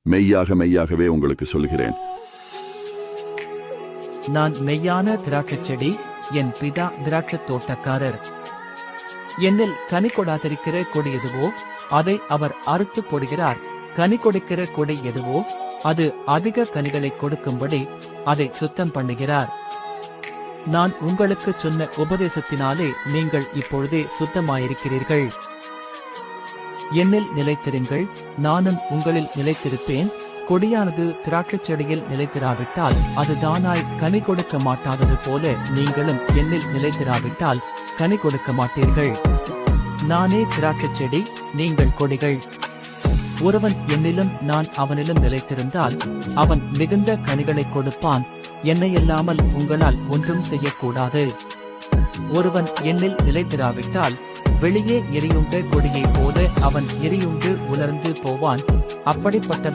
மெய்யாகவே உங்களுக்கு சொல்கிறேன். நான் மெய்யான திராட்சைச் செடி, என் பிதா திராட்சைத் தோட்டக்காரர். என்னில் கனி கொடாதிருக்கிற கொடி எதுவோ அதை அவர் அறுத்து போடுகிறார். கனி கொடுக்கிற கொடி எதுவோ அது அதிக கனிகளை கொடுக்கும்படி அதை சுத்தம் பண்ணுகிறார். நான் உங்களுக்கு சொன்ன உபதேசத்தினாலே நீங்கள் இப்பொழுதே சுத்தமாயிருக்கிறீர்கள். என்னில் நிலைத்திருங்கள், நானும் உங்களில் நிலைத்திருப்பேன். கொடியானது திராட்சைச் செடியில் நிலைத்திராவிட்டால் அது தானாய் கனி கொடுக்க மாட்டாதது போல நீங்களும் என்னில் நிலைத்திராவிட்டால் கனி கொடுக்க மாட்டீர்கள். நானே திராட்சைச் செடி, நீங்கள் கொடிகள். ஒருவன் என்னிலும் நான் அவனிலும் நிலைத்திருந்தால் அவன் மிகுந்த கனிகளை கொடுப்பான். என்னையல்லாமல் உங்களால் ஒன்றும் செய்யக்கூடாது. ஒருவன் என்னில் நிலைத்திராவிட்டால் வெளியே எரியுண்ட கொடியைப் போல அவன் எரியுண்டு உலர்ந்து போவான். அப்படிப்பட்ட